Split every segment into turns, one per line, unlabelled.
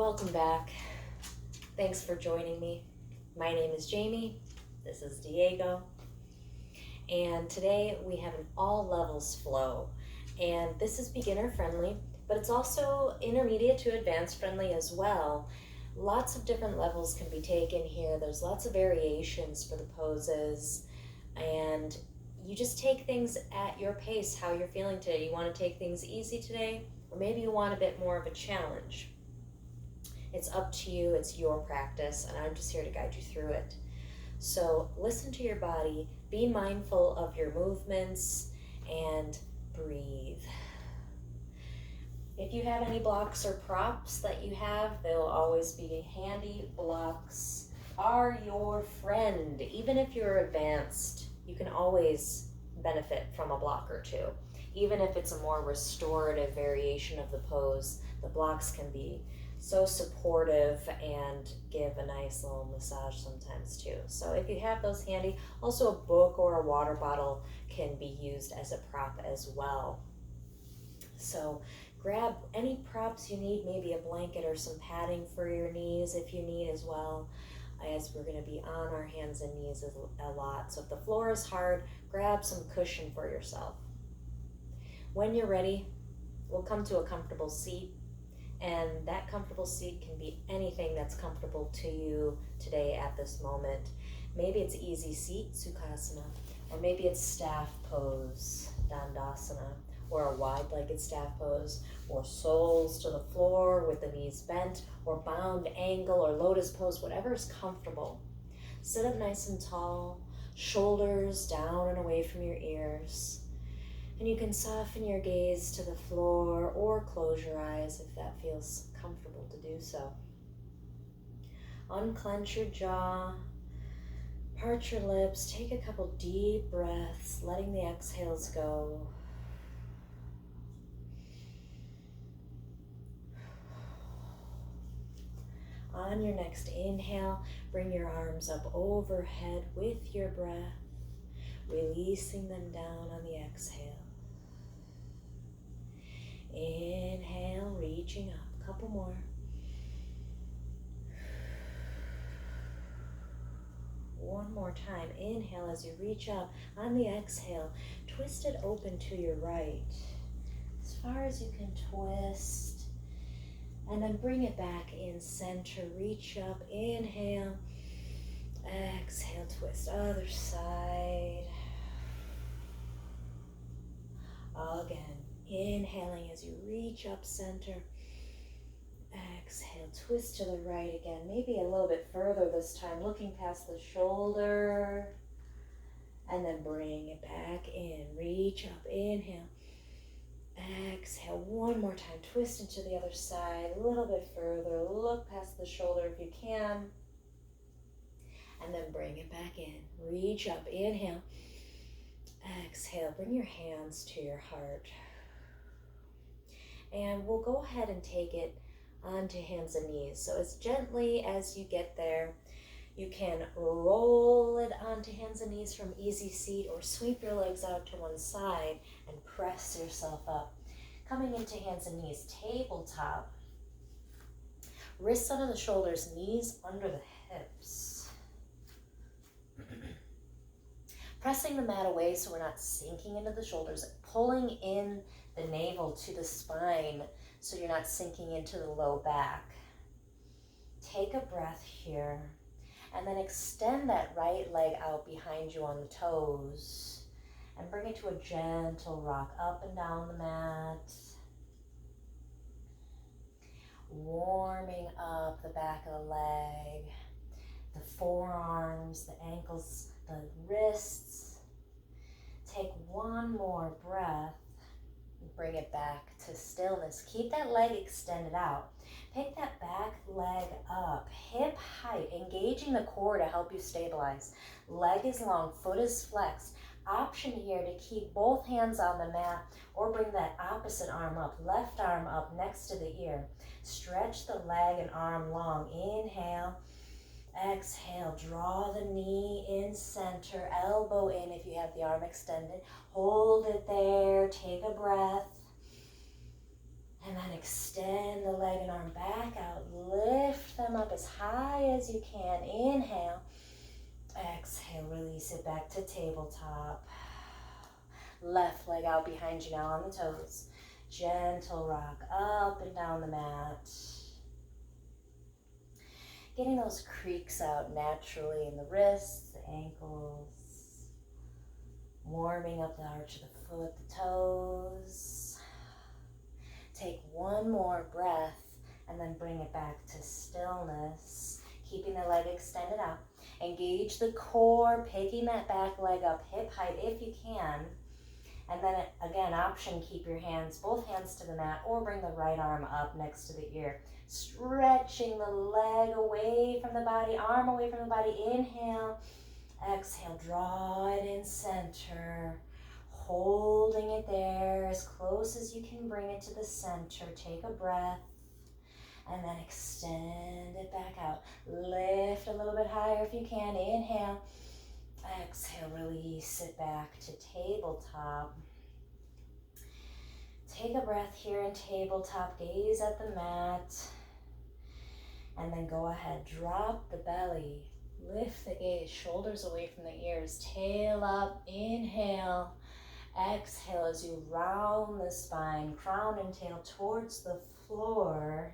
Welcome back. Thanks for joining me. My name is Jamie. This is Diego. And today we have an all levels flow. And this is beginner friendly, but it's also intermediate to advanced friendly as well. Lots of different levels can be taken here. There's lots of variations for the poses. And you just take things at your pace, how you're feeling today. You want to take things easy today, or maybe you want a bit more of a challenge. It's up to you, it's your practice, and I'm just here to guide you through it. So listen to your body, be mindful of your movements, and breathe. If you have any blocks or props that you have, they'll always be handy. Blocks are your friend. Even if you're advanced, you can always benefit from a block or two. Even if it's a more restorative variation of the pose, the blocks can be so supportive and give a nice little massage sometimes too. So if you have those handy, also a book or a water bottle can be used as a prop as well. So grab any props you need, maybe a blanket or some padding for your knees if you need as well, as we're going to be on our hands and knees a lot. So if the floor is hard, grab some cushion for yourself. When you're ready, we'll come to a comfortable seat. And that comfortable seat can be anything that's comfortable to you today at this moment. Maybe it's easy seat, Sukhasana, or maybe it's staff pose, Dandasana, or a wide-legged staff pose, or soles to the floor with the knees bent, or bound angle, or lotus pose, whatever is comfortable. Sit up nice and tall, shoulders down and away from your ears. And you can soften your gaze to the floor or close your eyes if that feels comfortable to do so. Unclench your jaw, part your lips, take a couple deep breaths, letting the exhales go. On your next inhale, bring your arms up overhead with your breath, releasing them down on the exhale. Inhale, reaching up. Couple more. One more time. Inhale as you reach up. On the exhale, twist it open to your right. As far as you can twist. And then bring it back in center. Reach up. Inhale. Exhale, twist. Other side. Again. Inhaling as you reach up center. Exhale, twist to the right again. Maybe a little bit further this time, looking past the shoulder. And then bring it back in. Reach up, inhale. Exhale, one more time. Twist into the other side, a little bit further. Look past the shoulder if you can. And then bring it back in. Reach up, inhale. Exhale, bring your hands to your heart. And we'll go ahead and take it onto hands and knees. So as gently as you get there, you can roll it onto hands and knees from easy seat or sweep your legs out to one side and press yourself up. Coming into hands and knees, tabletop. Wrists under the shoulders, knees under the hips. Pressing the mat away so we're not sinking into the shoulders, pulling in the navel to the spine so you're not sinking into the low back. Take a breath here and then extend that right leg out behind you on the toes and bring it to a gentle rock up and down the mat. Warming up the back of the leg, the forearms, the ankles, the wrists. Take one more breath. Bring it back to stillness. Keep that leg extended out. Pick that back leg up, hip height, engaging the core to help you stabilize. Leg is long, foot is flexed. Option here to keep both hands on the mat or bring that opposite arm up, left arm up next to the ear. Stretch the leg and arm long. Inhale. Exhale, draw the knee in center, elbow in if you have the arm extended. Hold it there, take a breath. And then extend the leg and arm back out, them up as high as you can. Inhale. Exhale, release it back to tabletop. Left leg out behind you now on the toes. Gentle rock up and down the mat. Getting those creaks out naturally in the wrists, the ankles. Warming up the arch of the foot, the toes. Take one more breath and then bring it back to stillness. Keeping the leg extended out. Engage the core, picking that back leg up hip height if you can. And then again, option, keep your hands, both hands to the mat, or bring the right arm up next to the ear. Stretching the leg away from the body, arm away from the body. Inhale, exhale, draw it in center. Holding it there as close as you can bring it to the center. Take a breath. And then extend it back out. Lift a little bit higher if you can. Inhale. Exhale, release it back to tabletop. Take a breath here in tabletop. Gaze at the mat. And then go ahead. Drop the belly. Lift the gaze. Shoulders away from the ears. Tail up. Inhale. Exhale as you round the spine. Crown and tail towards the floor.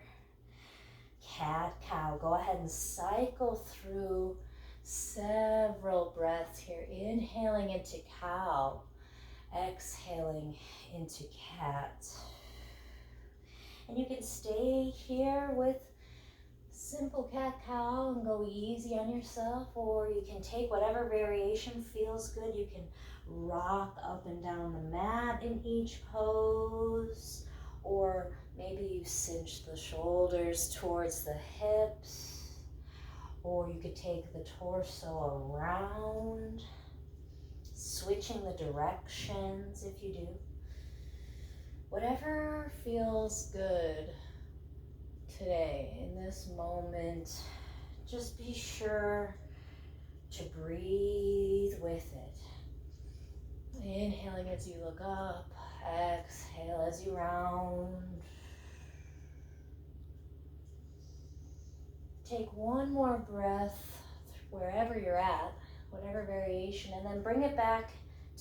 Cat, cow. Go ahead and cycle through several breaths here. Inhaling into cow. Exhaling into cat. And you can stay here with simple cat, cow and go easy on yourself, or you can take whatever variation feels good. You can rock up and down the mat in each pose, or maybe you cinch the shoulders towards the hips, or you could take the torso around, switching the directions if you do. Whatever feels good today, in this moment, just be sure to breathe with it. Inhaling as you look up, exhale as you round. Take one more breath wherever you're at, whatever variation, and then bring it back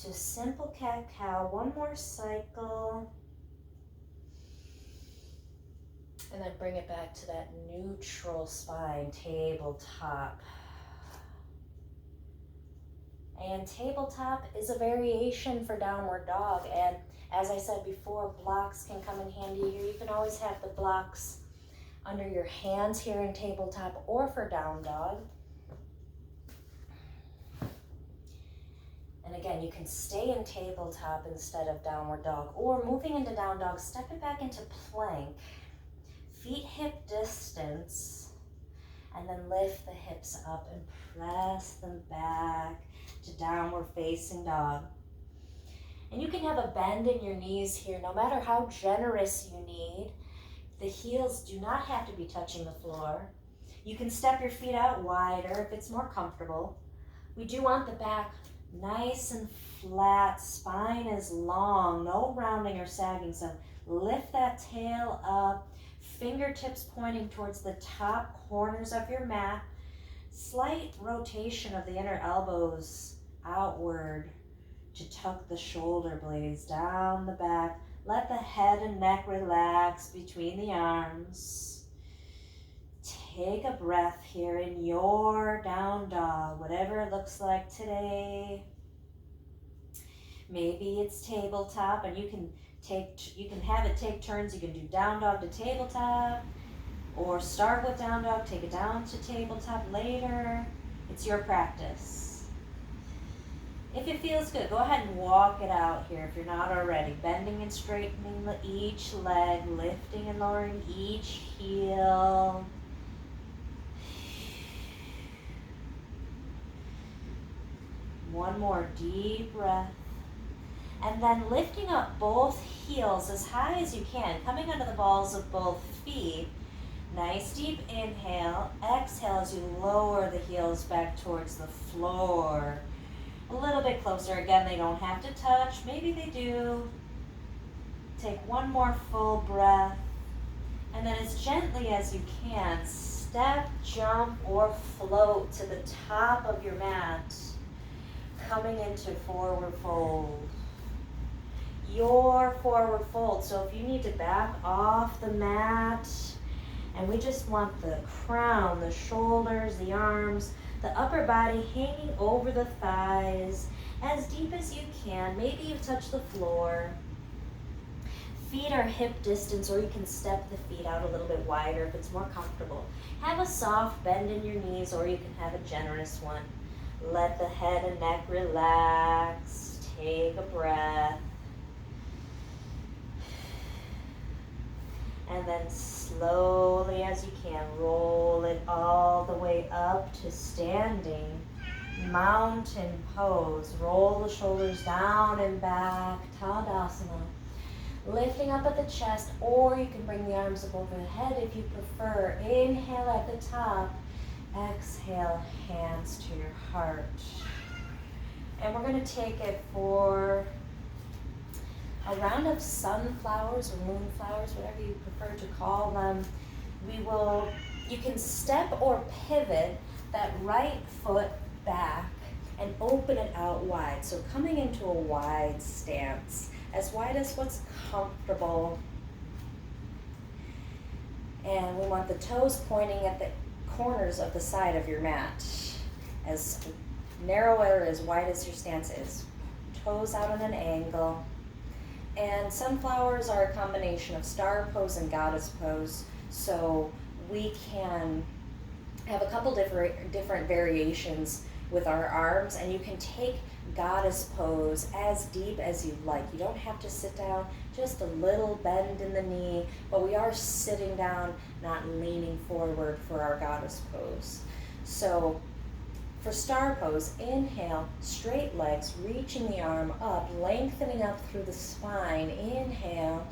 to simple cat-cow. One more cycle. And then bring it back to that neutral spine, tabletop. And tabletop is a variation for downward dog. And as I said before, blocks can come in handy here. You can always have the blocks under your hands here in tabletop or for down dog. And again, you can stay in tabletop instead of downward dog, or moving into down dog, step it back into plank. Feet hip distance, and then lift the hips up and press them back to downward facing dog. And you can have a bend in your knees here, no matter how generous you need. The heels do not have to be touching the floor. You can step your feet out wider if it's more comfortable. We do want the back nice and flat, spine is long, no rounding or sagging, so lift that tail up, fingertips pointing towards the top corners of your mat, slight rotation of the inner elbows outward to tuck the shoulder blades down the back. Let the head and neck relax between the arms. Take a breath here in your down dog, whatever it looks like today. Maybe it's tabletop, and you can have it take turns. You can do down dog to tabletop, or start with down dog, take it down to tabletop later. It's your practice. If it feels good, go ahead and walk it out here if you're not already. Bending and straightening each leg, lifting and lowering each heel. One more deep breath. And then lifting up both heels as high as you can, coming under the balls of both feet. Nice deep inhale. Exhale as you lower the heels back towards the floor. A little bit closer. Again, they don't have to touch. Maybe they do. Take one more full breath. And then as gently as you can, step, jump, or float to the top of your mat, coming into forward fold. Your forward fold. So if you need to back off the mat, and we just want the crown, the shoulders, the arms, the upper body hanging over the thighs as deep as you can. Maybe you touch the floor. Feet are hip distance, or you can step the feet out a little bit wider if it's more comfortable. Have a soft bend in your knees, or you can have a generous one. Let the head and neck relax. Take a breath. And then slowly as you can, roll it all the way up to standing mountain pose. Roll the shoulders down and back, Tadasana. Lifting up at the chest, or you can bring the arms up over the head if you prefer. Inhale at the top, exhale, hands to your heart. And we're going to take it for a round of sunflowers or moonflowers, whatever you prefer to call them. You can step or pivot that right foot back and open it out wide. So coming into a wide stance, as wide as what's comfortable. And we want the toes pointing at the corners of the side of your mat, as narrow or as wide as your stance is. Toes out at an angle. And sunflowers are a combination of star pose and goddess pose. So we can have a couple different variations with our arms, and you can take goddess pose as deep as you like. You don't have to sit down, just a little bend in the knee, but we are sitting down, not leaning forward for our goddess pose. So for star pose, inhale, straight legs, reaching the arm up, lengthening up through the spine. Inhale.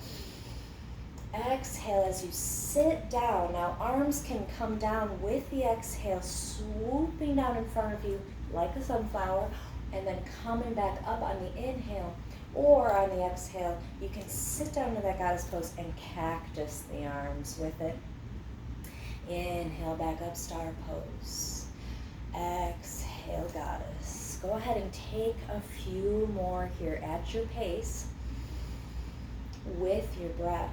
Exhale as you sit down. Now arms can come down with the exhale, swooping down in front of you like a sunflower, and then coming back up on the inhale, or on the exhale, you can sit down to that goddess pose and cactus the arms with it. Inhale, back up, star pose. Exhale, goddess. Go ahead and take a few more here at your pace with your breath.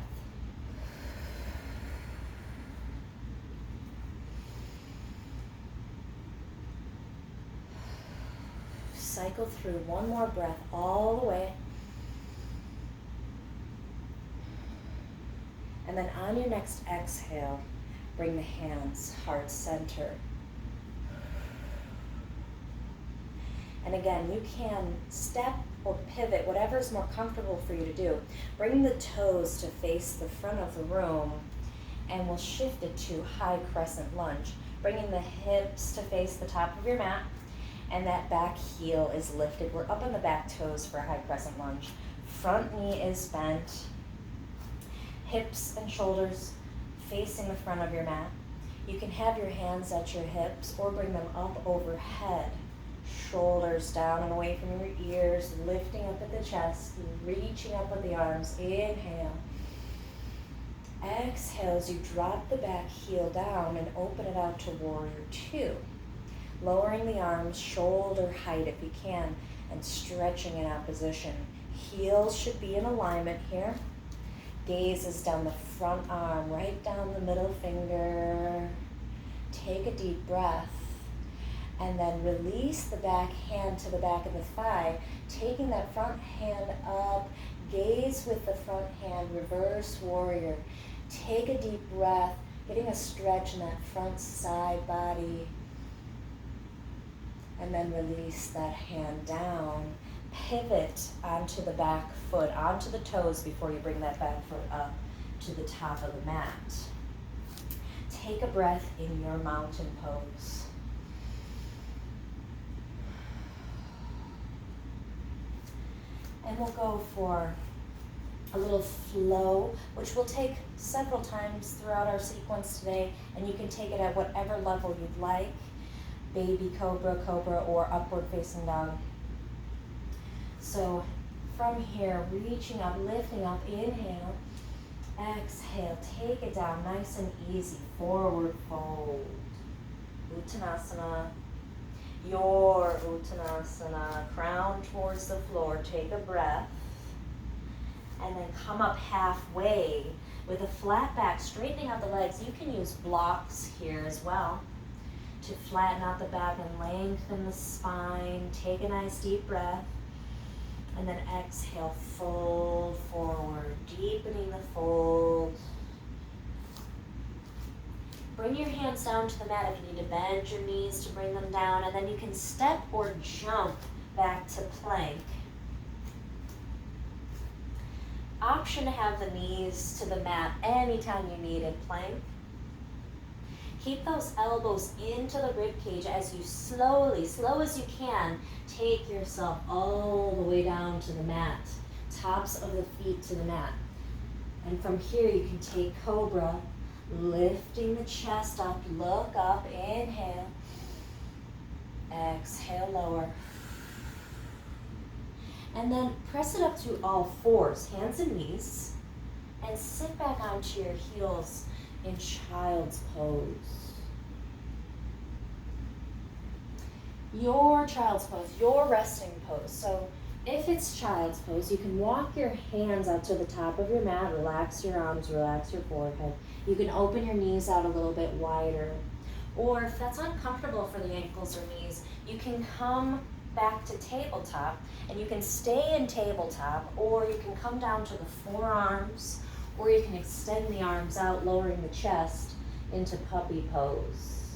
Cycle through one more breath all the way. And then on your next exhale, bring the hands heart center. And again, you can step or pivot, whatever is more comfortable for you to do. Bring the toes to face the front of the room, and we'll shift it to high crescent lunge. Bringing the hips to face the top of your mat, and that back heel is lifted. We're up on the back toes for high crescent lunge. Front knee is bent. Hips and shoulders facing the front of your mat. You can have your hands at your hips or bring them up overhead. Shoulders down and away from your ears, lifting up at the chest, reaching up with the arms. Inhale. Exhale as you drop the back heel down and open it out to warrior two. Lowering the arms shoulder height if you can, and stretching in opposition. Heels should be in alignment here. Gaze is down the front arm, right down the middle finger. Take a deep breath. And then release the back hand to the back of the thigh, taking that front hand up. Gaze with the front hand, reverse warrior. Take a deep breath, getting a stretch in that front side body. And then release that hand down. Pivot onto the back foot, onto the toes before you bring that back foot up to the top of the mat. Take a breath in your mountain pose. And we'll go for a little flow, which we'll take several times throughout our sequence today, and you can take it at whatever level you'd like. Baby cobra, cobra, or upward facing dog. So from here, reaching up, lifting up, inhale. Exhale, take it down nice and easy. Forward fold. Uttanasana. Your Uttanasana. Crown towards the floor. Take a breath. And then come up halfway with a flat back, straightening out the legs. You can use blocks here as well to flatten out the back and lengthen the spine. Take a nice deep breath. And then exhale, fold forward, deepening the fold. Bring your hands down to the mat if you need to bend your knees to bring them down. And then you can step or jump back to plank. Option to have the knees to the mat anytime you need in plank. Keep those elbows into the rib cage as you slowly, slow as you can, take yourself all the way down to the mat, tops of the feet to the mat. And from here you can take cobra, lifting the chest up, look up, inhale, exhale, lower. And then press it up through all fours, hands and knees, and sit back onto your heels in child's pose. Your child's pose, your resting pose. So if it's child's pose, you can walk your hands out to the top of your mat, relax your arms, relax your forehead. You can open your knees out a little bit wider. Or if that's uncomfortable for the ankles or knees, you can come back to tabletop, and you can stay in tabletop, or you can come down to the forearms, or you can extend the arms out, lowering the chest into puppy pose.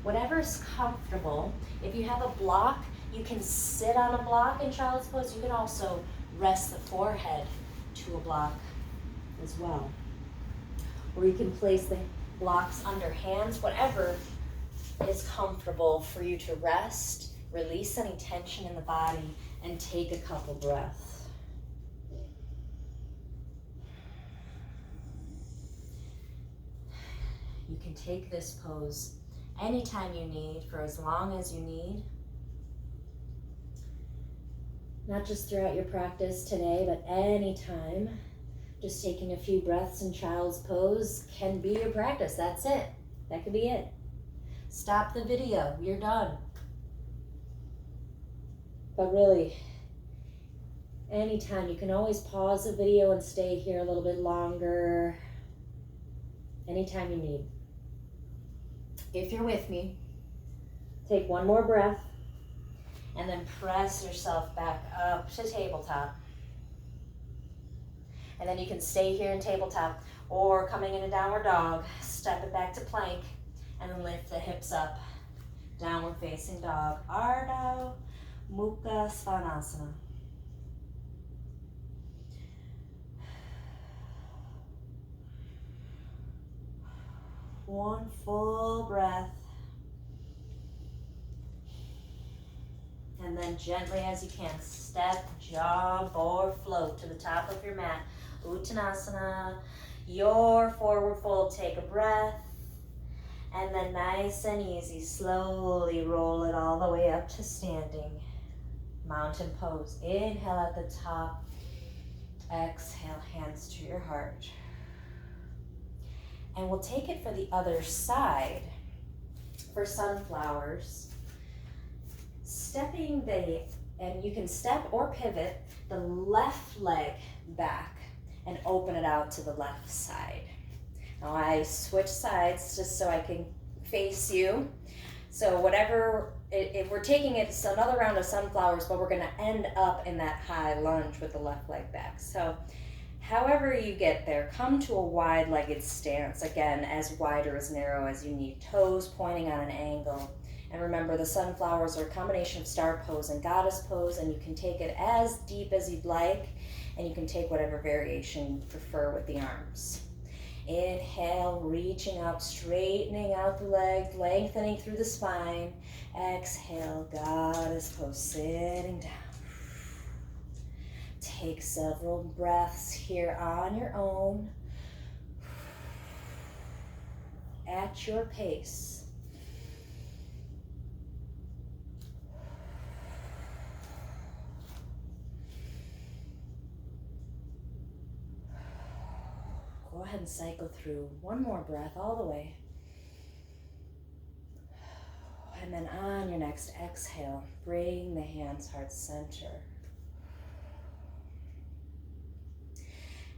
Whatever's comfortable. If you have a block, you can sit on a block in child's pose. You can also rest the forehead to a block as well. Or you can place the blocks under hands, whatever is comfortable for you to rest. Release any tension in the body and take a couple breaths. You can take this pose anytime you need, for as long as you need. Not just throughout your practice today, but anytime. Just taking a few breaths in child's pose can be your practice. That's it. That could be it. Stop the video. You're done. But really, anytime, you can always pause the video and stay here a little bit longer. Anytime you need. If you're with me, take one more breath and then press yourself back up to tabletop. And then you can stay here in tabletop, or coming in a downward dog, step it back to plank, and then lift the hips up. Downward facing dog, Ardha Mukha Svanasana. One full breath. And then gently as you can, step, jump, or float to the top of your mat. Uttanasana, your forward fold, take a breath. And then nice and easy, slowly roll it all the way up to standing. Mountain pose. Inhale at the top. Exhale, hands to your heart. And we'll take it for the other side. For sunflowers, and you can step or pivot the left leg back and open it out to the left side. Now I switch sides just so I can face you. So whatever, if we're taking it, it's another round of sunflowers, but we're gonna end up in that high lunge with the left leg back. So however you get there, come to a wide-legged stance. Again, as wide or as narrow as you need. Toes pointing on an angle. And remember, the sunflowers are a combination of star pose and goddess pose, and you can take it as deep as you'd like, and you can take whatever variation you prefer with the arms. Inhale, reaching up, straightening out the legs, lengthening through the spine. Exhale, goddess pose, sitting down. Take several breaths here on your own, at your pace. cycle through. One more breath all the way. And then on your next exhale, bring the hands heart center.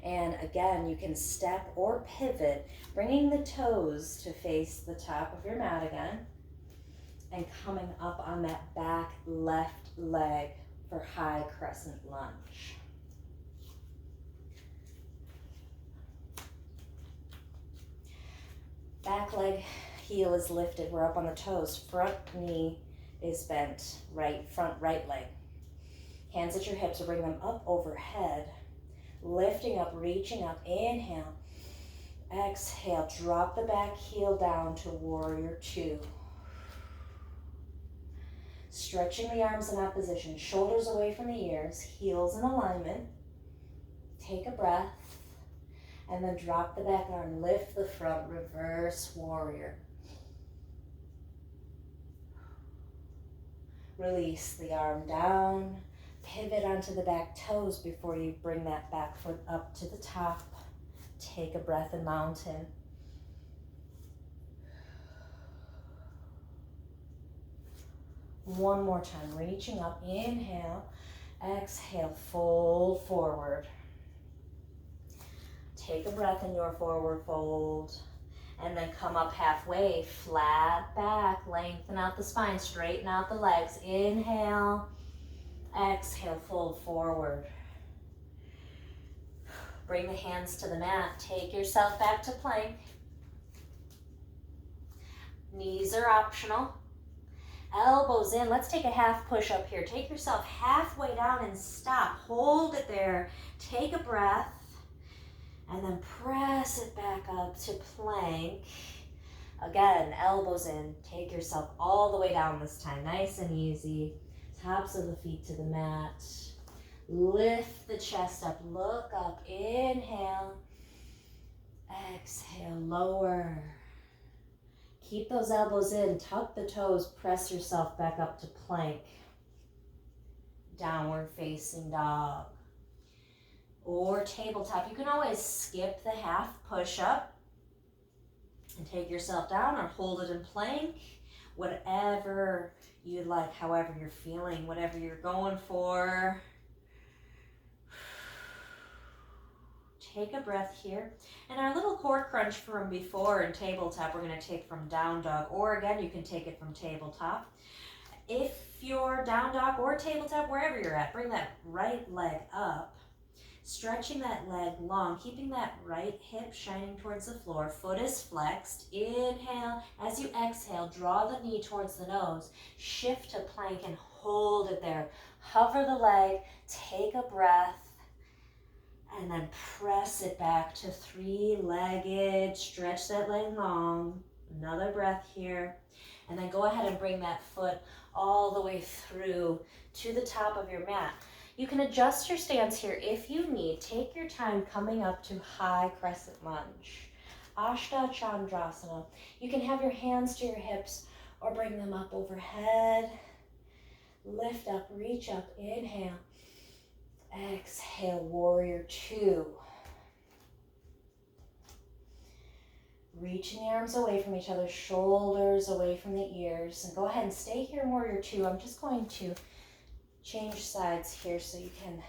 And again, you can step or pivot, bringing the toes to face the top of your mat again, and coming up on that back left leg for high crescent lunge. Back leg heel is lifted, we're up on the toes. Front knee is bent, front right leg. Hands at your hips, so bring them up overhead. Lifting up, reaching up, inhale. Exhale, drop the back heel down to warrior two. Stretching the arms in opposition, shoulders away from the ears, heels in alignment. Take a breath, and then drop the back arm, lift the front, reverse warrior. Release the arm down, pivot onto the back toes before you bring that back foot up to the top. Take a breath in mountain. One more time, reaching up, inhale, exhale, fold forward. Take a breath in your forward fold, and then come up halfway, flat back, lengthen out the spine, straighten out the legs. Inhale, exhale, fold forward. Bring the hands to the mat, take yourself back to plank. Knees are optional. Elbows in, let's take a half push up here. Take yourself halfway down and stop. Hold it there, take a breath, and then press it back up to plank. Again, elbows in, take yourself all the way down this time, nice and easy. Tops of the feet to the mat. Lift the chest up, look up, inhale, exhale, lower. Keep those elbows in, tuck the toes, press yourself back up to plank. Downward facing dog. Or tabletop. You can always skip the half push-up and take yourself down, or hold it in plank. Whatever you like, however you're feeling, whatever you're going for. Take a breath here. And our little core crunch from before in tabletop, we're going to take from down dog, or again, you can take it from tabletop. If you're down dog or tabletop, wherever you're at, bring that right leg up, stretching that leg long, keeping that right hip shining towards the floor. Foot is flexed. Inhale. As you exhale, draw the knee towards the nose. Shift to plank and hold it there. Hover the leg, take a breath, and then press it back to three-legged. Stretch that leg long. Another breath here. And then go ahead and bring that foot all the way through to the top of your mat. You can adjust your stance here if you need. Take your time coming up to high crescent lunge. Ashta Chandrasana. You can have your hands to your hips or bring them up overhead. Lift up, reach up, inhale. Exhale, warrior two. Reaching the arms away from each other, shoulders away from the ears. And go ahead and stay here in warrior two. I'm just going to change sides here so you can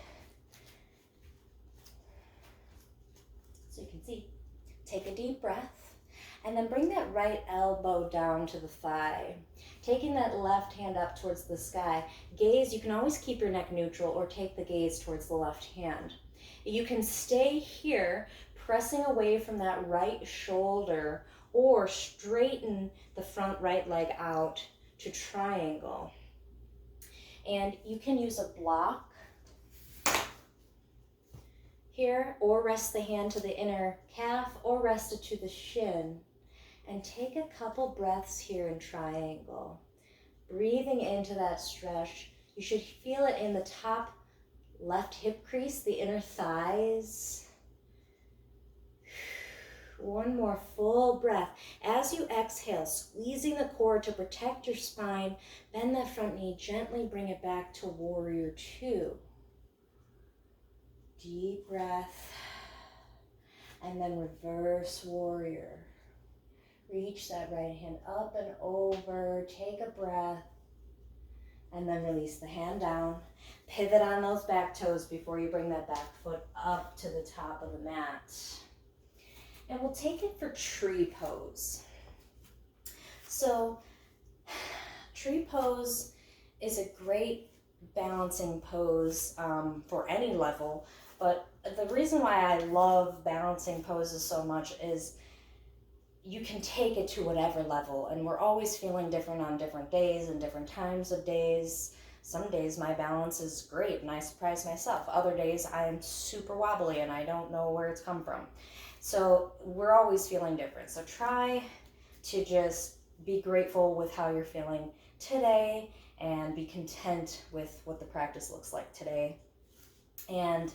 see. Take a deep breath, and then bring that right elbow down to the thigh. Taking that left hand up towards the sky. Gaze, you can always keep your neck neutral or take the gaze towards the left hand. You can stay here, pressing away from that right shoulder, or straighten the front right leg out to triangle. And you can use a block here, or rest the hand to the inner calf, or rest it to the shin. And take a couple breaths here in triangle. Breathing into that stretch. You should feel it in the top left hip crease, the inner thighs. One more full breath. As you exhale, squeezing the core to protect your spine, bend that front knee, gently bring it back to warrior two. Deep breath. And then reverse warrior. Reach that right hand up and over, take a breath, and then release the hand down. Pivot on those back toes before you bring that back foot up to the top of the mat. And we'll take it for tree pose. So tree pose is a great balancing pose for any level, but the reason why I love balancing poses so much is you can take it to whatever level, and we're always feeling different on different days and different times of days. Some days my balance is great and I surprise myself. Other days I am super wobbly and I don't know where it's come from. So we're always feeling different. So try to just be grateful with how you're feeling today and be content with what the practice looks like today. And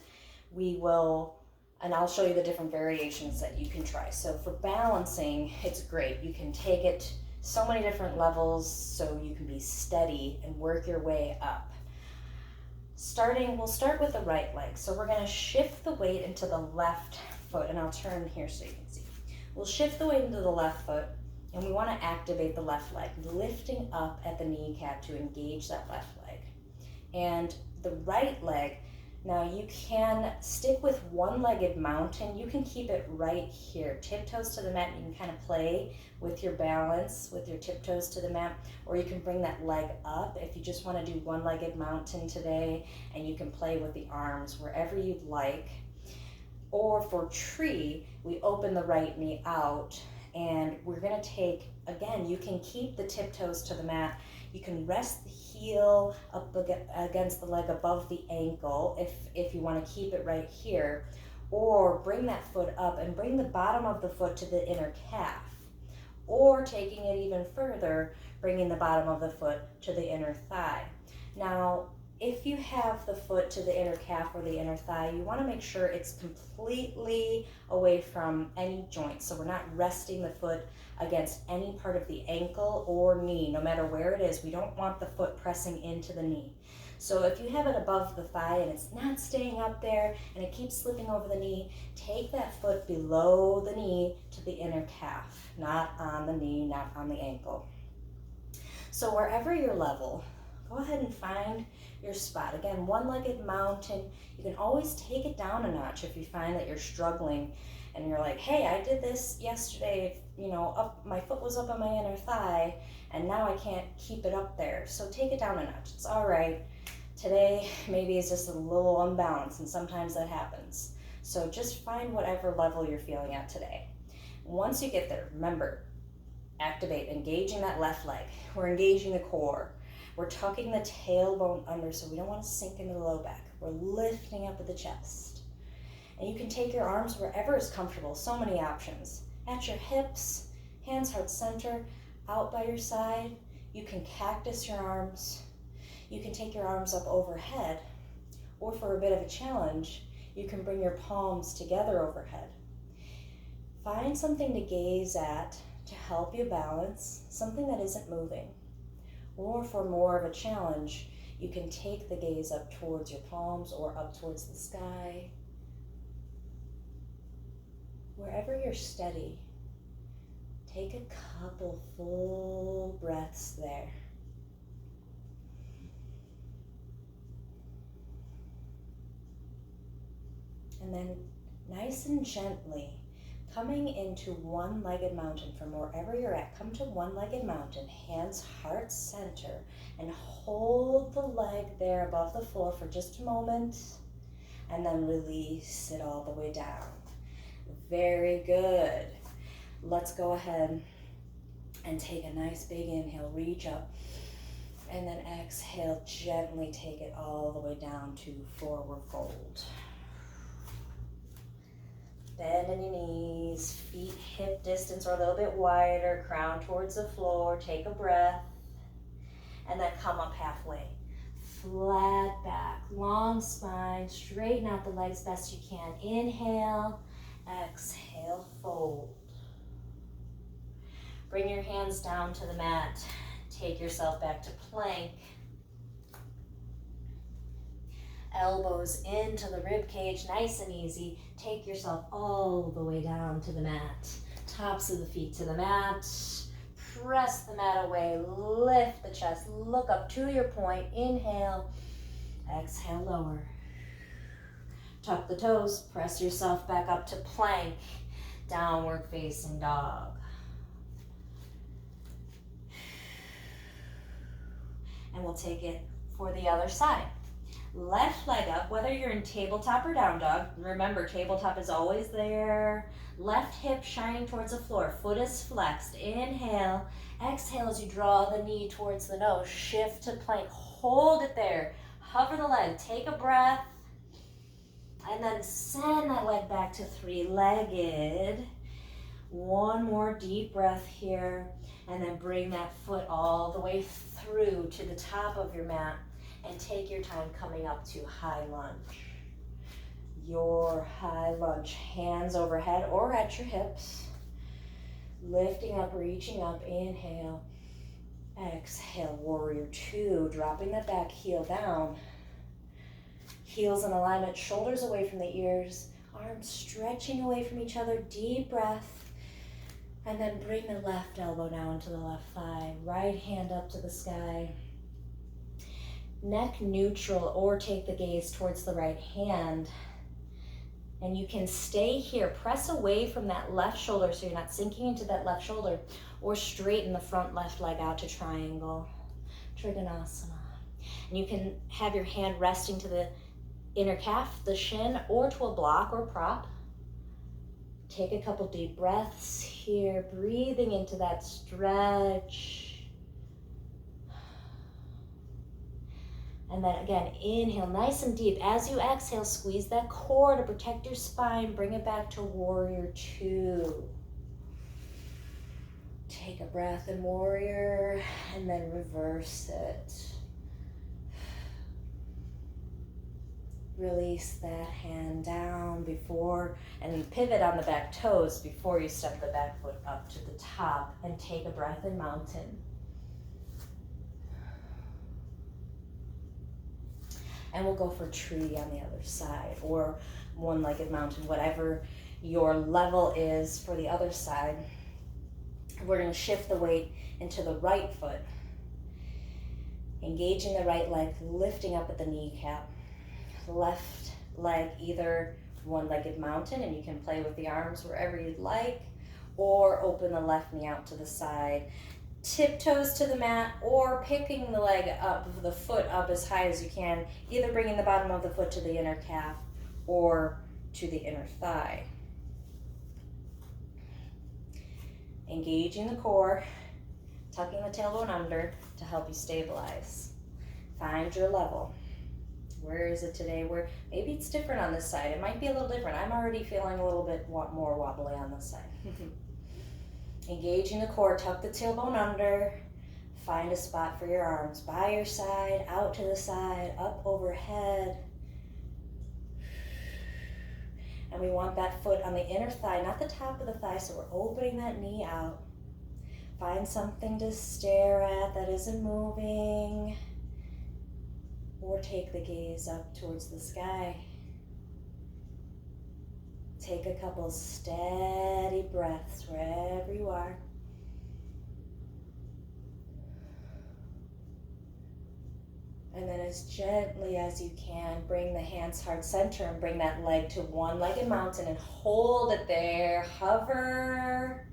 I'll show you the different variations that you can try. So for balancing, it's great. You can take it so many different levels so you can be steady and work your way up. We'll start with the right leg. So we're going to shift the weight into the left foot, and I'll turn here so you can see. We'll shift the weight into the left foot, and we want to activate the left leg, lifting up at the kneecap to engage that left leg. And the right leg, now you can stick with one-legged mountain. You can keep it right here, tiptoes to the mat. You can kind of play with your balance with your tiptoes to the mat, or you can bring that leg up if you just want to do one-legged mountain today, and you can play with the arms wherever you'd like. Or for tree, we open the right knee out, and we're going to take, again, you can keep the tiptoes to the mat. You can rest the heel up against the leg above the ankle if you want to keep it right here, or bring that foot up and bring the bottom of the foot to the inner calf, or taking it even further, bringing the bottom of the foot to the inner thigh. Now, if you have the foot to the inner calf or the inner thigh, you want to make sure it's completely away from any joint. So we're not resting the foot against any part of the ankle or knee, no matter where it is. We don't want the foot pressing into the knee. So if you have it above the thigh and it's not staying up there and it keeps slipping over the knee, take that foot below the knee to the inner calf, not on the knee, not on the ankle. So wherever you're level, go ahead and find your spot. Again, one-legged mountain. You can always take it down a notch if you find that you're struggling and you're like, hey, I did this yesterday, my foot was up on my inner thigh and now I can't keep it up there. So take it down a notch. It's all right. Today, maybe it's just a little unbalanced, and sometimes that happens. So just find whatever level you're feeling at today. Once you get there, remember, activate, engaging that left leg. We're engaging the core. We're tucking the tailbone under so we don't want to sink into the low back. We're lifting up at the chest. And you can take your arms wherever is comfortable. So many options. At your hips, hands heart center, out by your side. You can cactus your arms. You can take your arms up overhead. Or for a bit of a challenge, you can bring your palms together overhead. Find something to gaze at to help you balance, something that isn't moving. Or for more of a challenge, you can take the gaze up towards your palms or up towards the sky. Wherever you're steady, take a couple full breaths there. And then nice and gently, coming into one-legged mountain from wherever you're at, come to one-legged mountain, hands heart center, and hold the leg there above the floor for just a moment, and then release it all the way down. Very good. Let's go ahead and take a nice big inhale, reach up, and then exhale, gently take it all the way down to forward fold. Bend in your knees, feet hip distance or a little bit wider, crown towards the floor, take a breath, and then come up halfway. Flat back, long spine, straighten out the legs best you can. Inhale, exhale, fold. Bring your hands down to the mat, take yourself back to plank. Elbows into the rib cage, nice and easy. Take yourself all the way down to the mat. Tops of the feet to the mat. Press the mat away, lift the chest, look up to your point. Inhale, exhale, lower. Tuck the toes, press yourself back up to plank. Downward facing dog. And we'll take it for the other side. Left leg up, whether you're in tabletop or down dog. Remember, tabletop is always there. Left hip shining towards the floor. Foot is flexed. Inhale. Exhale as you draw the knee towards the nose. Shift to plank. Hold it there. Hover the leg. Take a breath. And then send that leg back to three-legged. One more deep breath here. And then bring that foot all the way through to the top of your mat. And take your time coming up to high lunge. Your high lunge. Hands overhead or at your hips. Lifting up, reaching up. Inhale. Exhale. Warrior two. Dropping the back heel down. Heels in alignment. Shoulders away from the ears. Arms stretching away from each other. Deep breath. And then bring the left elbow down to the left thigh. Right hand up to the sky. Neck neutral, or take the gaze towards the right hand. And you can stay here. Press away from that left shoulder so you're not sinking into that left shoulder, or straighten the front left leg out to triangle. Trikonasana. And you can have your hand resting to the inner calf, the shin, or to a block or prop. Take a couple deep breaths here, breathing into that stretch. And then again, inhale nice and deep. As you exhale, squeeze that core to protect your spine. Bring it back to warrior two. Take a breath in warrior and then reverse it. Release that hand down before, and pivot on the back toes before you step the back foot up to the top, and take a breath in mountain. And we'll go for tree on the other side, or one-legged mountain, whatever your level is for the other side. We're going to shift the weight into the right foot, engaging the right leg, lifting up at the kneecap. Left leg, either one-legged mountain, and you can play with the arms wherever you'd like, or open the left knee out to the side. Tiptoes to the mat, or picking the leg up, the foot up as high as you can, either bringing the bottom of the foot to the inner calf or to the inner thigh. Engaging the core, tucking the tailbone under to help you stabilize. Find your level. Where is it today? Where maybe it's different on this side. It might be a little different. I'm already feeling a little bit more wobbly on this side. Engaging the core, tuck the tailbone under. Find a spot for your arms by your side, out to the side, up overhead. And we want that foot on the inner thigh, not the top of the thigh, so we're opening that knee out. Find something to stare at that isn't moving. Or take the gaze up towards the sky. Take a couple steady breaths wherever you are. And then as gently as you can, bring the hands heart center and bring that leg to one-legged mountain and hold it there. Hover.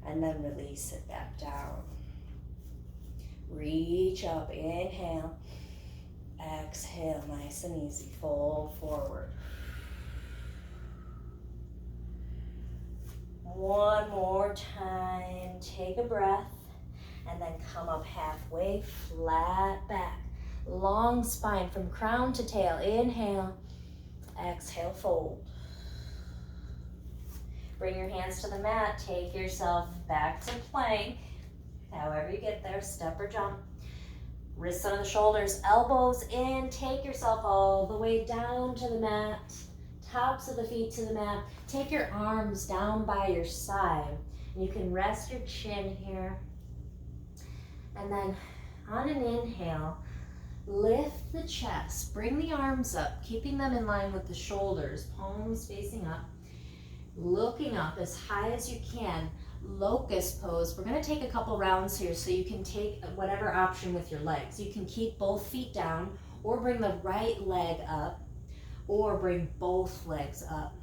And then release it back down. Reach up, inhale. Exhale, nice and easy, fold forward. One more time, take a breath, and then come up halfway, flat back. Long spine from crown to tail, inhale, exhale, fold. Bring your hands to the mat, take yourself back to plank. However you get there, step or jump. Wrists under the shoulders, elbows in, take yourself all the way down to the mat, tops of the feet to the mat. Take your arms down by your side, and you can rest your chin here. And then on an inhale, Lift the chest, bring the arms up, keeping them in line with the shoulders, palms facing up, looking up as high as you can. Locust pose. We're going to take a couple rounds here, so you can take whatever option with your legs. You can keep both feet down, or bring the right leg up, or bring both legs up.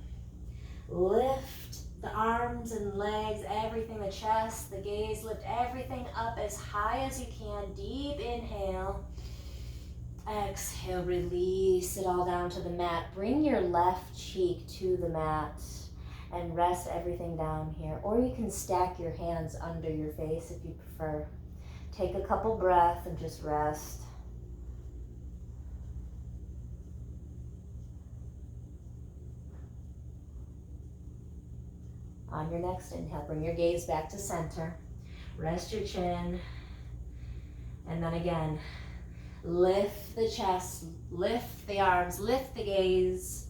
Lift the arms and legs, everything, the chest, the gaze, lift everything up as high as you can. Deep inhale. Exhale, release it all down to the mat. Bring your left cheek to the mat and rest everything down here. Or you can stack your hands under your face if you prefer. Take a couple breaths and just rest. On your next inhale, bring your gaze back to center. Rest your chin. And then again, lift the chest, lift the arms, lift the gaze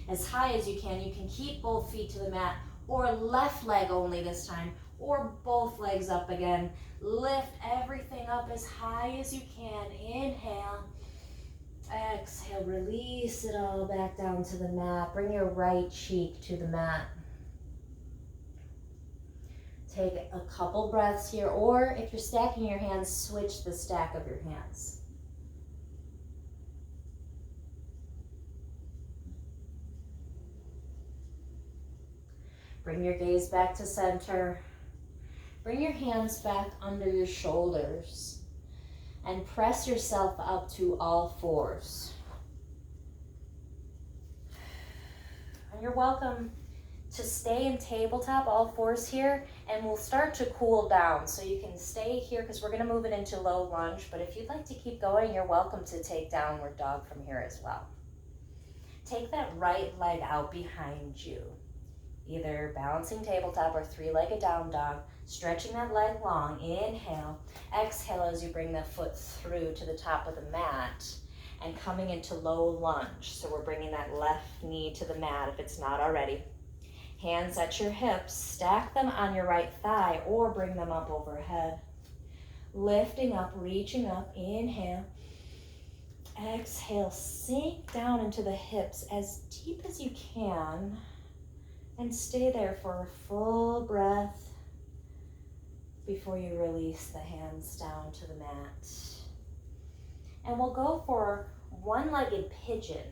as high as you can. You can keep both feet to the mat, or left leg only this time, or both legs up again. Lift everything up as high as you can. Inhale. Exhale, release it all back down to the mat. Bring your right cheek to the mat. Take a couple breaths here, or if you're stacking your hands, switch the stack of your hands. Bring your gaze back to center. Bring your hands back under your shoulders and press yourself up to all fours. And you're welcome to stay in tabletop, all fours here, and we'll start to cool down. So you can stay here because we're going to move it into low lunge, but if you'd like to keep going, you're welcome to take downward dog from here as well. Take that right leg out behind you, either balancing tabletop or three-legged down dog, stretching that leg long. Inhale. Exhale as you bring that foot through to the top of the mat and coming into low lunge. So we're bringing that left knee to the mat if it's not already. Hands at your hips, stack them on your right thigh or bring them up overhead. Lifting up, reaching up. Inhale. Exhale, sink down into the hips as deep as you can and stay there for a full breath before you release the hands down to the mat. And we'll go for one-legged pigeon.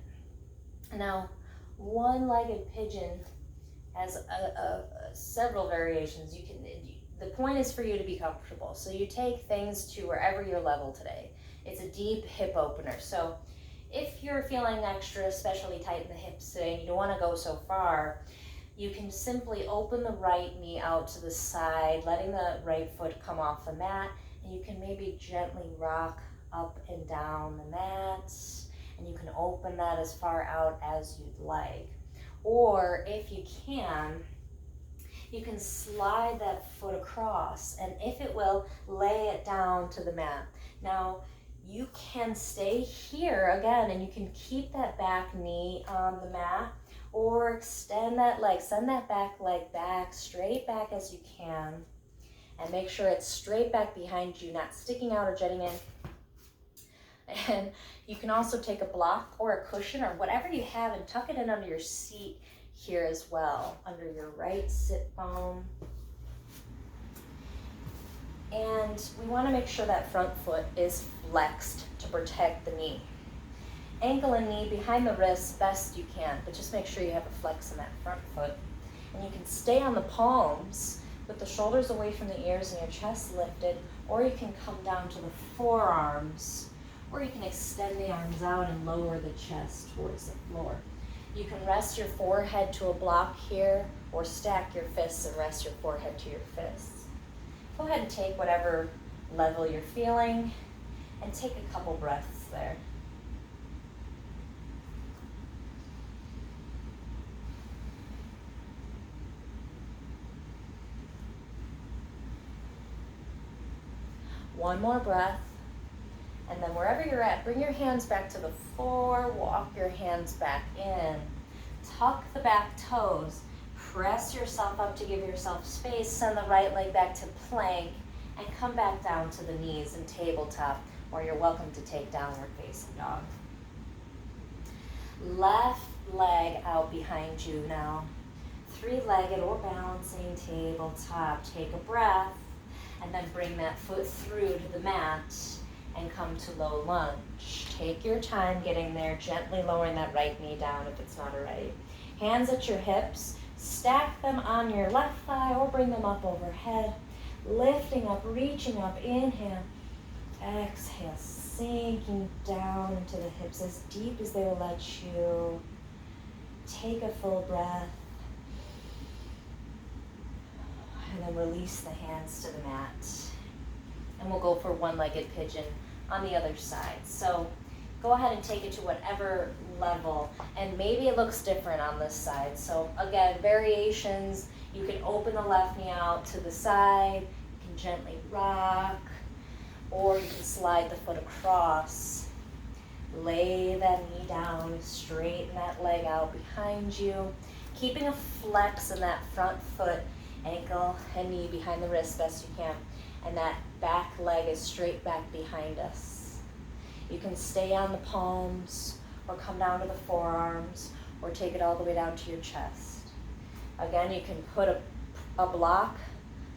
Now, one-legged pigeon has several variations. The point is for you to be comfortable. So you take things to wherever your level today. It's a deep hip opener. So if you're feeling extra especially tight in the hips today and you don't want to go so far, you can simply open the right knee out to the side, letting the right foot come off the mat, and you can maybe gently rock up and down the mat, and you can open that as far out as you'd like. Or if you can slide that foot across, and if it will, lay it down to the mat. Now, you can stay here again, and you can keep that back knee on the mat, or extend that leg, send that back leg back, straight back as you can, and make sure it's straight back behind you, not sticking out or jutting in. And you can also take a block or a cushion or whatever you have and tuck it in under your seat here as well, under your right sit bone. And we want to make sure that front foot is flexed to protect the knee. Ankle and knee behind the wrist best you can, but just make sure you have a flex in that front foot. And you can stay on the palms with the shoulders away from the ears and your chest lifted, or you can come down to the forearms, or you can extend the arms out and lower the chest towards the floor. You can rest your forehead to a block here, or stack your fists and rest your forehead to your fists. Go ahead and take whatever level you're feeling, and take a couple breaths there. One more breath, and then wherever you're at, bring your hands back to the floor, walk your hands back in, tuck the back toes, press yourself up to give yourself space, send the right leg back to plank, and come back down to the knees and tabletop, or you're welcome to take downward facing dog. Left leg out behind you now. Three-legged or balancing tabletop. Take a breath and then bring that foot through to the mat and come to low lunge. Take your time getting there, gently lowering that right knee down if it's not already. Hands at your hips, stack them on your left thigh or bring them up overhead. Lifting up, reaching up, inhale, exhale, sinking down into the hips as deep as they will let you. Take a full breath. And then release the hands to the mat. And we'll go for one-legged pigeon on the other side. So go ahead and take it to whatever level. And maybe it looks different on this side. So again, variations. You can open the left knee out to the side. You can gently rock. Or you can slide the foot across. Lay that knee down. Straighten that leg out behind you. Keeping a flex in that front foot. Ankle and knee behind the wrist best you can. And that back leg is straight back behind us. You can stay on the palms or come down to the forearms or take it all the way down to your chest. Again, you can put a block,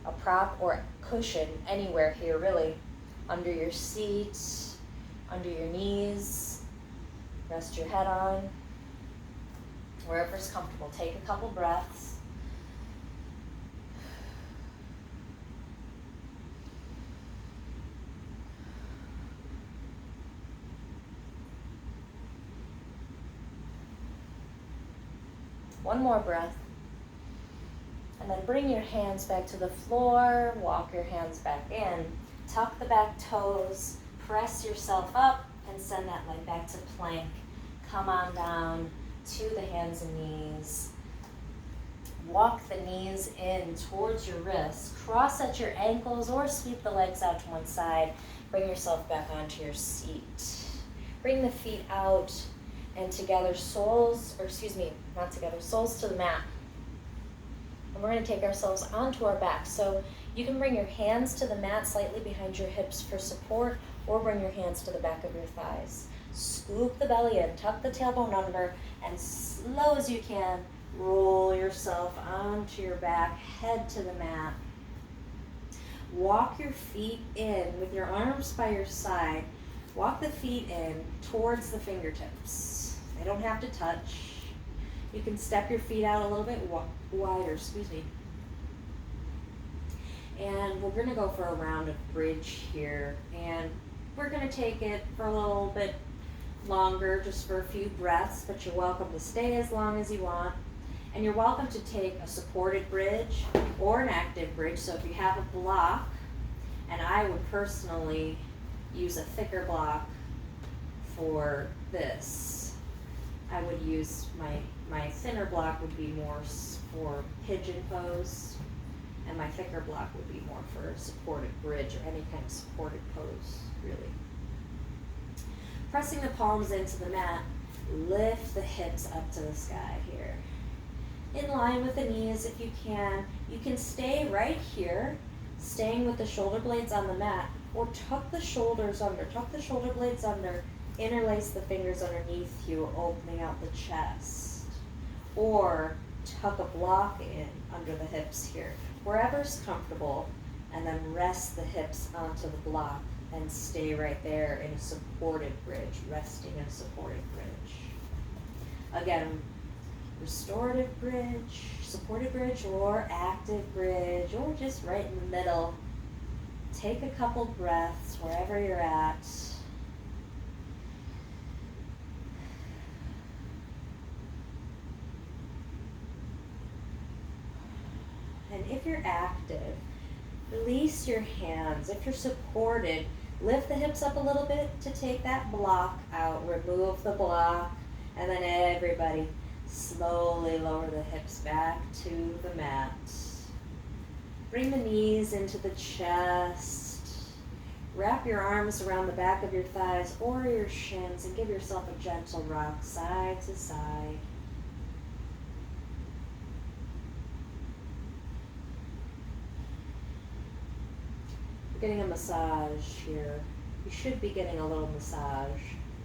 a prop, or a cushion anywhere here really. Under your seat, under your knees. Rest your head on. Wherever's comfortable. Take a couple breaths. One more breath. And then bring your hands back to the floor. Walk your hands back in. Tuck the back toes. Press yourself up and send that leg back to plank. Come on down to the hands and knees. Walk the knees in towards your wrists. Cross at your ankles or sweep the legs out to one side. Bring yourself back onto your seat. Bring the feet out and together, soles to the mat. And we're going to take ourselves onto our back. So you can bring your hands to the mat slightly behind your hips for support, or bring your hands to the back of your thighs. Scoop the belly in, tuck the tailbone under, and slow as you can, roll yourself onto your back, head to the mat. Walk your feet in with your arms by your side. Walk the feet in towards the fingertips. They don't have to touch. You can step your feet out a little bit wider, And we're gonna go for a round of bridge here. And we're gonna take it for a little bit longer, just for a few breaths, but you're welcome to stay as long as you want. And you're welcome to take a supported bridge or an active bridge. So if you have a block, and I would personally use a thicker block for this. I would use my thinner block would be more for pigeon pose, and my thicker block would be more for a supported bridge or any kind of supported pose, really. Pressing the palms into the mat, lift the hips up to the sky here. In line with the knees if you can. You can stay right here, staying with the shoulder blades on the mat, or tuck the shoulders under. Tuck the shoulder blades under, interlace the fingers underneath you, opening out the chest. Or tuck a block in under the hips here, wherever's comfortable, and then rest the hips onto the block and stay right there in a supported bridge, resting in a supported bridge. Again, restorative bridge, supported bridge, or active bridge, or just right in the middle. Take a couple breaths wherever you're at. And if you're active, release your hands. If you're supported, lift the hips up a little bit to take that block out. Remove the block, and then everybody slowly lower the hips back to the mat. Bring the knees into the chest. Wrap your arms around the back of your thighs or your shins and give yourself a gentle rock side to side. We're getting a massage here you should be getting a little massage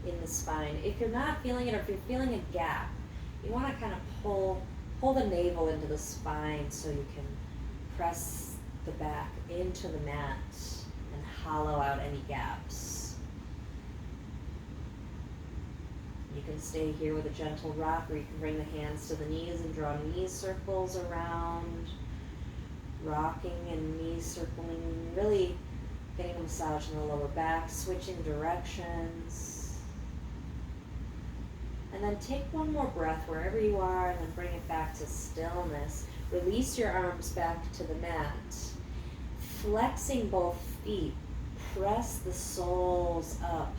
in the spine. If you're not feeling it, or if you're feeling a gap, you want to kind of pull the navel into the spine so you can press the back into the mat and hollow out any gaps. You can stay here with a gentle rock, or you can bring the hands to the knees and draw knee circles around, rocking and knee circling, really getting a massage in the lower back, switching directions. And then take one more breath wherever you are, and then bring it back to stillness. Release your arms back to the mat. Flexing both feet, press the soles up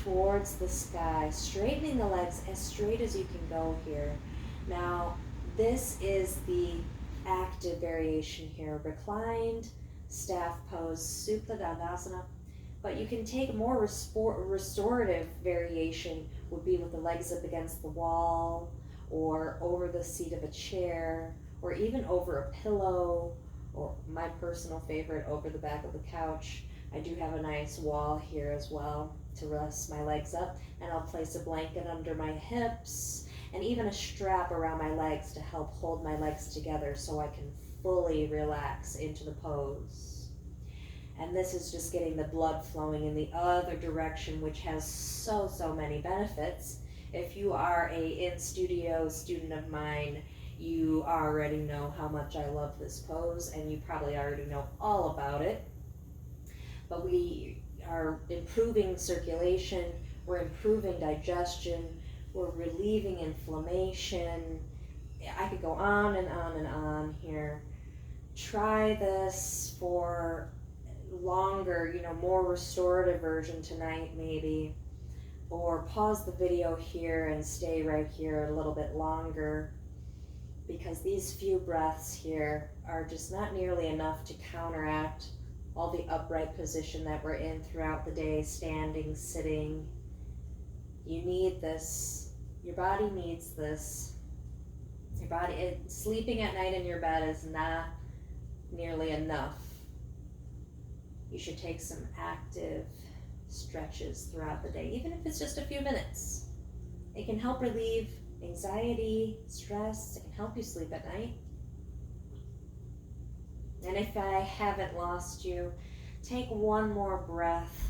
towards the sky, straightening the legs as straight as you can go here. Now, this is the active variation here, reclined staff pose, Supta Dandasana. But you can take a more restorative variation, would be with the legs up against the wall, or over the seat of a chair, or even over a pillow, or my personal favorite, over the back of the couch. I do have a nice wall here as well to rest my legs up, and I'll place a blanket under my hips and even a strap around my legs to help hold my legs together so I can fully relax into the pose. And this is just getting the blood flowing in the other direction, which has so many benefits. If you are a in-studio student of mine, you already know how much I love this pose, and you probably already know all about it. But we are improving circulation, we're improving digestion, we're relieving inflammation. I could go on and on and on here. Try this for longer, more restorative version tonight maybe, or pause the video here and stay right here a little bit longer, because these few breaths here are just not nearly enough to counteract all the upright position that we're in throughout the day, standing, sitting. You need this. Your body needs this. Your body, sleeping at night in your bed is not nearly enough. You should take some active stretches throughout the day, even if it's just a few minutes. It can help relieve anxiety, stress. It can help you sleep at night. And if I haven't lost you, take one more breath.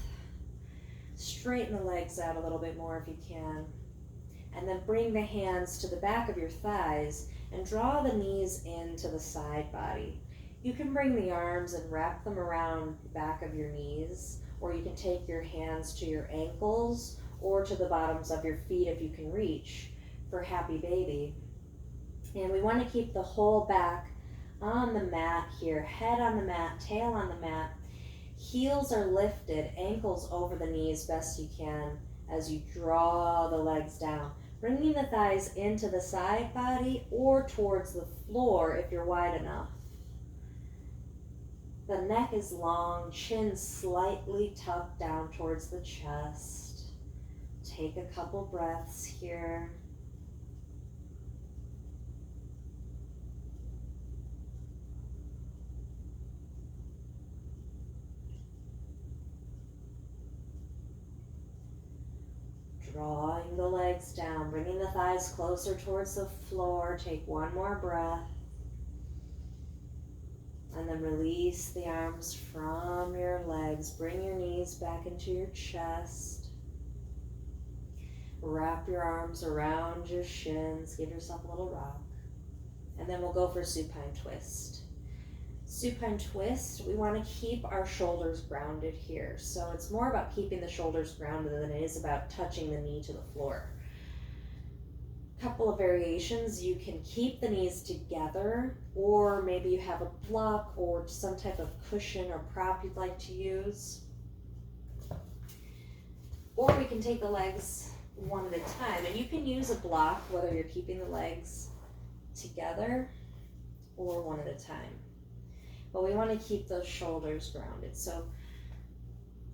Straighten the legs out a little bit more if you can. And then bring the hands to the back of your thighs and draw the knees into the side body. You can bring the arms and wrap them around the back of your knees, or you can take your hands to your ankles or to the bottoms of your feet if you can reach for happy baby. And we want to keep the whole back on the mat here, head on the mat, tail on the mat. Heels are lifted, ankles over the knees best you can as you draw the legs down. Bringing the thighs into the side body or towards the floor if you're wide enough. The neck is long, chin slightly tucked down towards the chest. Take a couple breaths here. Drawing the legs down, bringing the thighs closer towards the floor. Take one more breath. And then release the arms from your legs. Bring your knees back into your chest. Wrap your arms around your shins. Give yourself a little rock. And then we'll go for supine twist. Supine twist, we want to keep our shoulders grounded here. So it's more about keeping the shoulders grounded than it is about touching the knee to the floor. Couple of variations, you can keep the knees together, or maybe you have a block or some type of cushion or prop you'd like to use. Or we can take the legs one at a time, and you can use a block whether you're keeping the legs together or one at a time. But we want to keep those shoulders grounded. So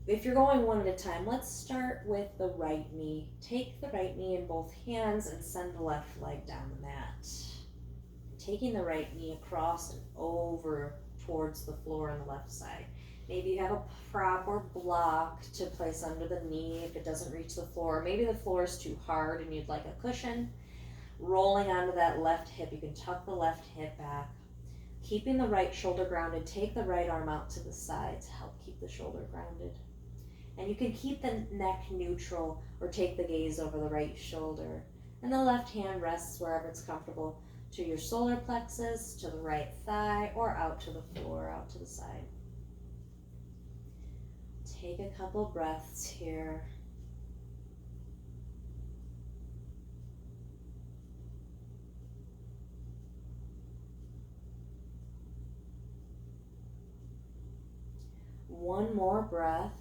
if you're going one at a time, let's start with the right knee. Take the right knee in both hands and send the left leg down the mat. Taking the right knee across and over towards the floor on the left side. Maybe you have a prop or block to place under the knee if it doesn't reach the floor. Maybe the floor is too hard and you'd like a cushion. Rolling onto that left hip, you can tuck the left hip back. Keeping the right shoulder grounded, take the right arm out to the side to help keep the shoulder grounded. And you can keep the neck neutral or take the gaze over the right shoulder. And the left hand rests wherever it's comfortable, to your solar plexus, to the right thigh, or out to the floor, out to the side. Take a couple breaths here. One more breath,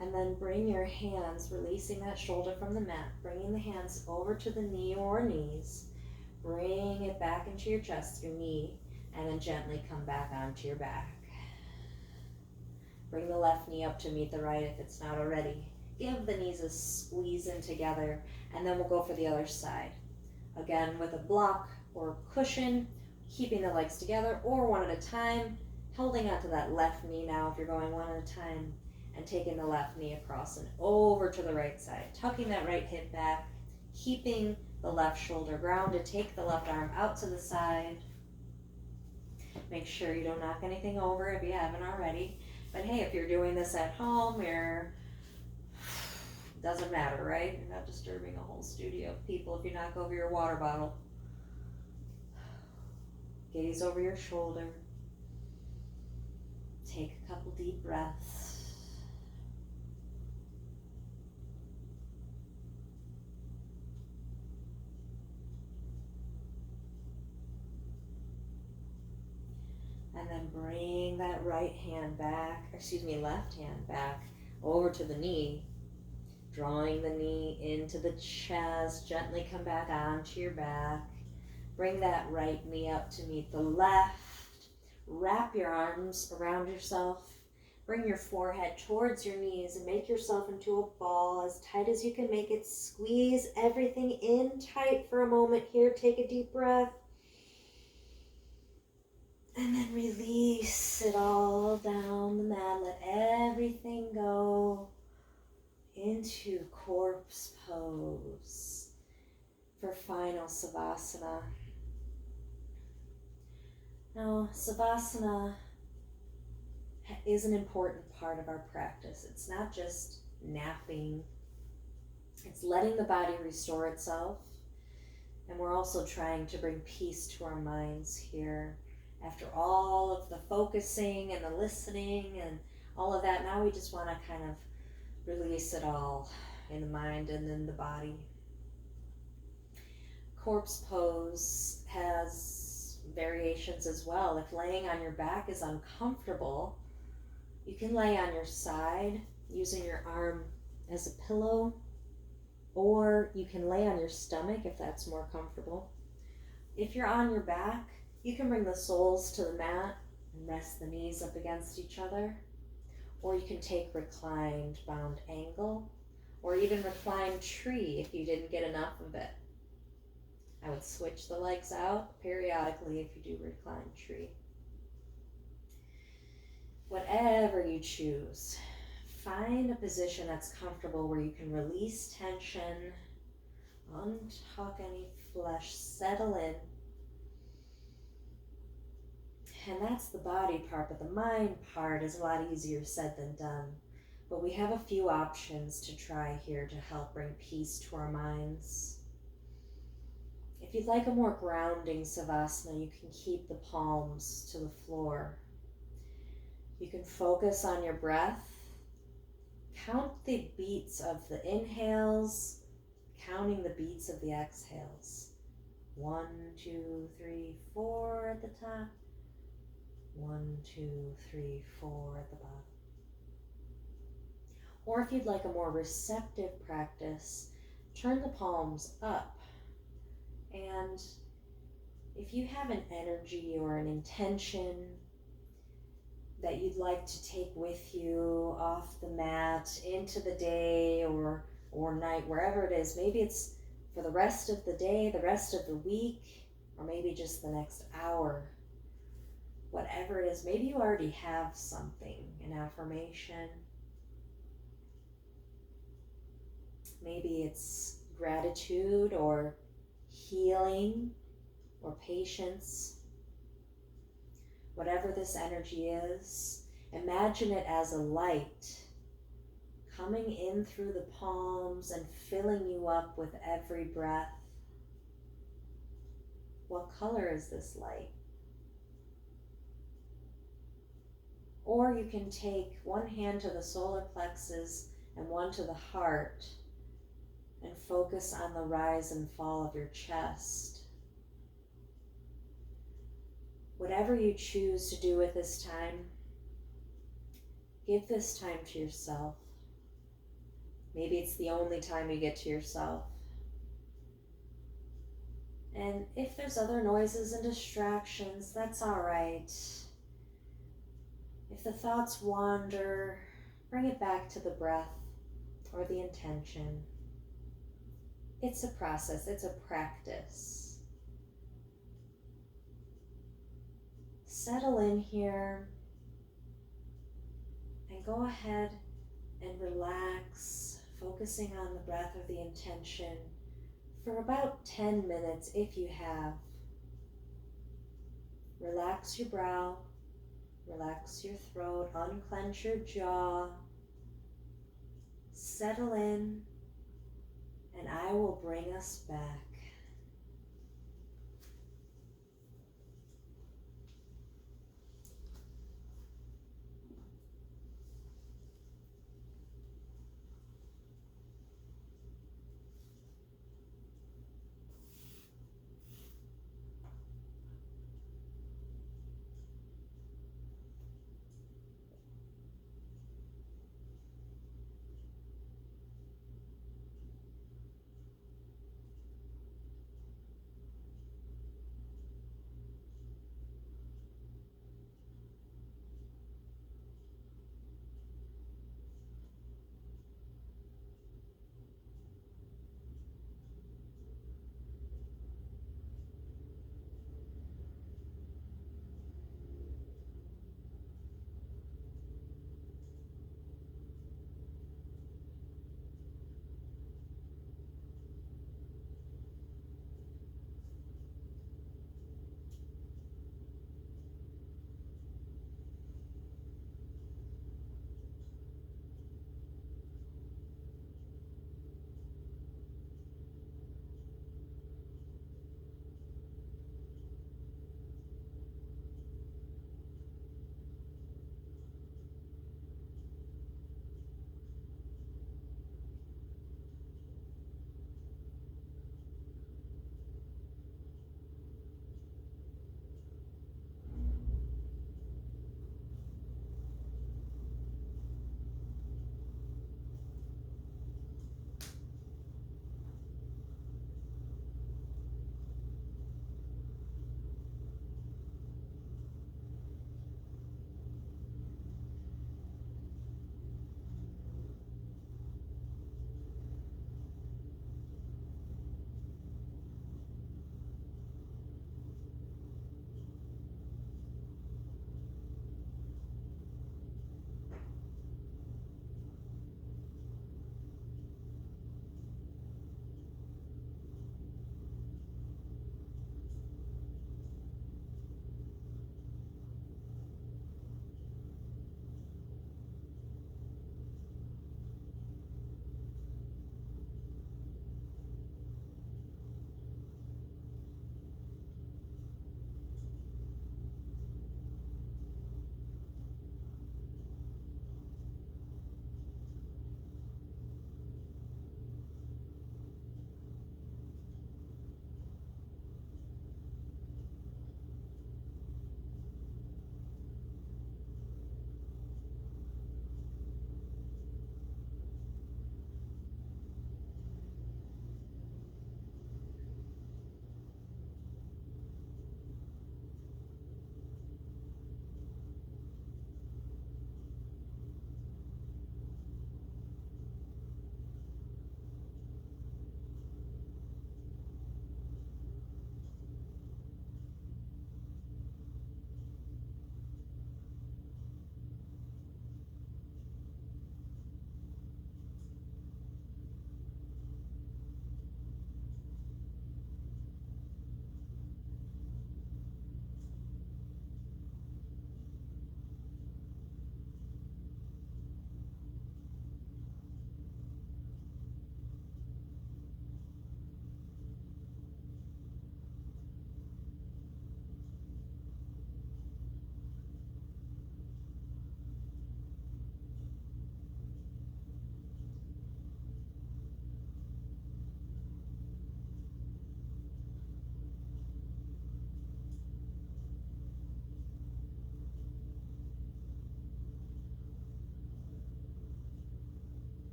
and then bring your hands, releasing that shoulder from the mat, bringing the hands over to the knee or knees. Bring it back into your chest, your knee, and then gently come back onto your back. Bring the left knee up to meet the right if it's not already. Give the knees a squeeze in together, and then we'll go for the other side. Again, with a block or cushion, keeping the legs together, or one at a time, holding onto that left knee now if you're going one at a time, and taking the left knee across and over to the right side. Tucking that right hip back, keeping the left shoulder grounded. Take the left arm out to the side. Make sure you don't knock anything over if you haven't already. But hey, if you're doing this at home, doesn't matter, right? You're not disturbing a whole studio of people if you knock over your water bottle. Gaze over your shoulder. Take a couple deep breaths. And then bring that left hand back over to the knee, drawing the knee into the chest. Gently come back onto your back. Bring that right knee up to meet the left. Wrap your arms around yourself. Bring your forehead towards your knees and make yourself into a ball as tight as you can make it. Squeeze everything in tight for a moment here. Take a deep breath. And then release it all down the mat. Let everything go into corpse pose for final Savasana. Now, Savasana is an important part of our practice. It's not just napping. It's letting the body restore itself. And we're also trying to bring peace to our minds here. After all of the focusing and the listening and all of that, now we just want to kind of release it all in the mind and in the body. Corpse pose has variations as well. If laying on your back is uncomfortable, you can lay on your side using your arm as a pillow, or you can lay on your stomach if that's more comfortable. If you're on your back, you can bring the soles to the mat and rest the knees up against each other. Or you can take reclined bound angle, or even reclined tree if you didn't get enough of it. I would switch the legs out periodically if you do reclined tree. Whatever you choose, find a position that's comfortable where you can release tension, untuck any flesh, settle in. And that's the body part, but the mind part is a lot easier said than done. But we have a few options to try here to help bring peace to our minds. If you'd like a more grounding Savasana, you can keep the palms to the floor. You can focus on your breath. Count the beats of the inhales, counting the beats of the exhales. 1, 2, 3, 4 at the top. 1, 2, 3, 4 at the bottom. Or if you'd like a more receptive practice, turn the palms up. And if you have an energy or an intention that you'd like to take with you off the mat into the day or night, wherever it is, maybe it's for the rest of the day, the rest of the week, or maybe just the next hour. whatever it is. Maybe you already have something, an affirmation. Maybe it's gratitude or healing or patience. Whatever this energy is, imagine it as a light coming in through the palms and filling you up with every breath. What color is this light? Or you can take one hand to the solar plexus and one to the heart and focus on the rise and fall of your chest. Whatever you choose to do with this time, give this time to yourself. Maybe it's the only time you get to yourself. And if there's other noises and distractions, that's all right. If the thoughts wander, bring it back to the breath or the intention. It's a process, it's a practice. Settle in here and go ahead and relax, focusing on the breath or the intention for about 10 minutes if you have. Relax your brow, relax your throat, unclench your jaw, settle in, and I will bring us back.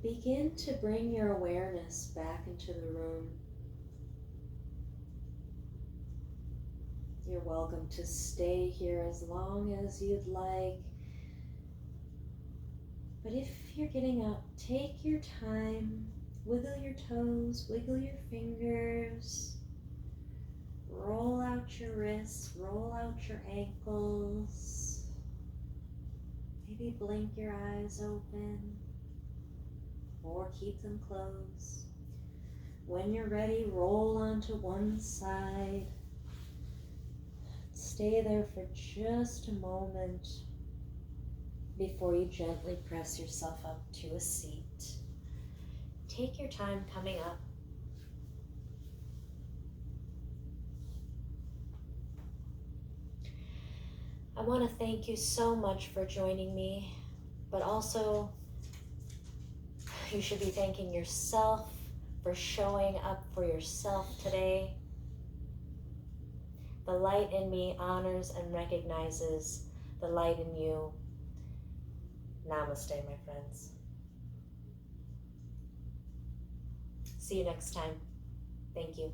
begin to bring your awareness back into the room. You're welcome to stay here as long as you'd like. But if you're getting up, take your time, wiggle your toes, wiggle your fingers, roll out your wrists, roll out your ankles. Maybe blink your eyes open or keep them closed. When you're ready, roll onto one side. Stay there for just a moment before you gently press yourself up to a seat. Take your time coming up. I want to thank you so much for joining me, but also you should be thanking yourself for showing up for yourself today. The light in me honors and recognizes the light in you. Namaste, my friends. See you next time. Thank you.